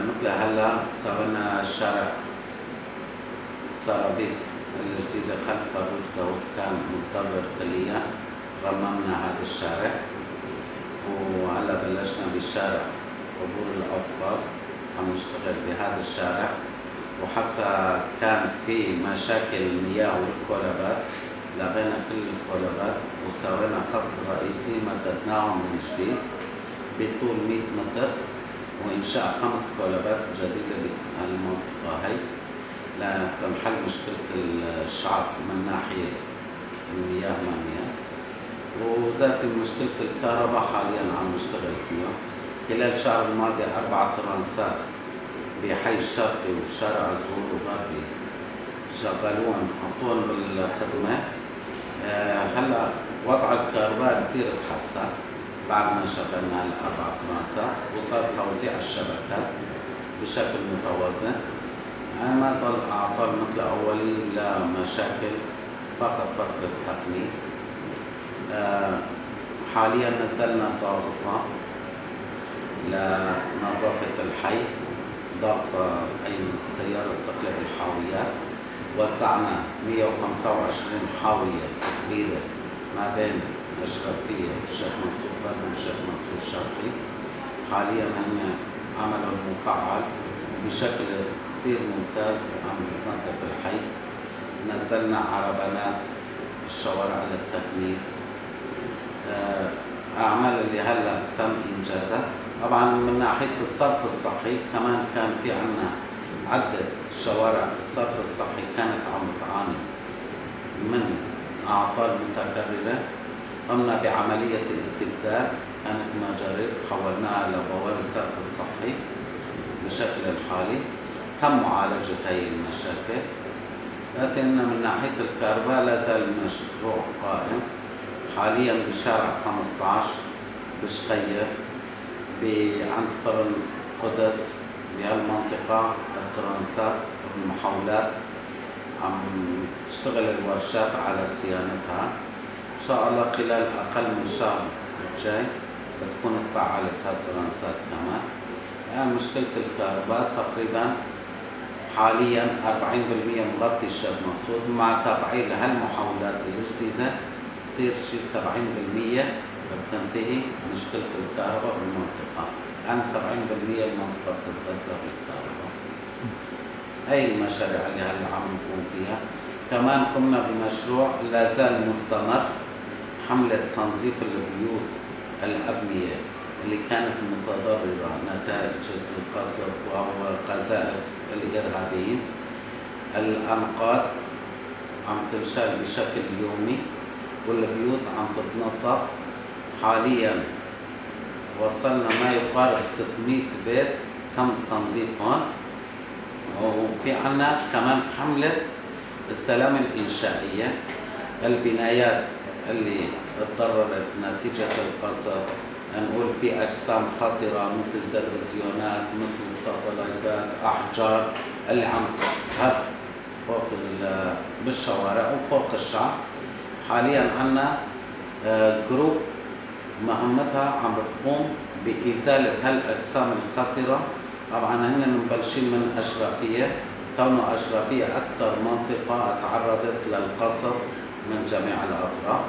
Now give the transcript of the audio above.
مثل هلا صار لنا شارع سرابيس الجديدة خلف فاروق داود كان متضرر كليا، رممنا هذا الشارع، وهلا بلشنا بشارع عبور الأطفال عم نشتغل بهذا الشارع، وحتى كان في مشاكل المياه والكولابات لغينا كل الكولابات وسوينا خط رئيسي مددناهم من جديد بطول 100 متر، وإنشاء 5 كولابات جديدة بهالمنطقة هي لتنحل مشكلة الشعب من ناحية المياه والمياه، وذات مشكلة الكهرباء حاليا عم نشتغل فيها. خلال الشهر الماضي 4 ترانسات بحي الشرقي وشارع الزهور الغربي شغلوهم حطوهم بالخدمة. هلا وضع الكهرباء كثير تحسن بعد ما شغلنا ال4 ترانسات، وصار توزيع الشبكات بشكل متوازن، يعني ما ضل أعطال مثل أولي لا مشاكل، فقط فترة تقنين. حاليا نزلنا ضابطة لنظافة الحي، ضابطة أي سيارة تقلب الحاويات، وزعنا 125 حاوية كبيرة ما بين أشرفية والشيخ منصور غربي والشيخ منصور شرقي. حاليا هن عملوا مفعل بشكل كثير ممتاز عم ننظف الحي. نزلنا عربانات الشوارع للتكنيس. أعمال اللي هلا تم إنجازها. طبعا من ناحية الصرف الصحي كمان كان في عنا عدة شوارع الصرف الصحي كانت عم تعاني من أعطال متكررة، قمنا بعملية استبدال كانت مجارير حولناها لبوابة الصرف الصحي بشكل الحالي. تم معالجة هذه المشاكل، لكن من ناحية الكهرباء لا زال المشروع قائم. حاليا بشارع 15 بشقير عند فرن قدس بهالمنطقة الترانسات والمحولات عم تشتغل الورشات على صيانتها. إن شاء الله خلال أقل من شهر الجاي بتكون تفعلت هالترانسات كمان. يعني مشكلة الكهرباء تقريبا حاليا 40% مغطي الشيخ منصور، مع تفعيل هالمحولات الجديدة تصير شي 70% بتنتهي مشكلة الكهرباء بالمنطقة، يعني 70% المنطقة بتتغذى بالكهرباء. هاي المشاريع اللي هلا عم نكون فيها. كمان قمنا بمشروع لا زال مستمر، حملة تنظيف البيوت الأبنية اللي كانت متضررة نتائج القصف أو قذائف الإرهابيين. الأنقاض عم تنشال بشكل يومي والبيوت عم تتنظف. حاليا وصلنا ما يقارب 600 بيت تم تنظيفهم، وفي عنا كمان حملة السلام الإنشائية. البنايات اللي تضررت نتيجة القصف، نقول في أجسام خطرة مثل تلفزيونات مثل الساتلايتات أحجار اللي عم تهب فوق بالشوارع وفوق الشعب. حاليا عنا جروب مهمتها عم بتقوم بإزالة هالأجسام الخطرة. طبعا هن مبلشين من أشرفية، كونه أشرفية أكثر منطقة تعرضت للقصف من جميع الأطراف.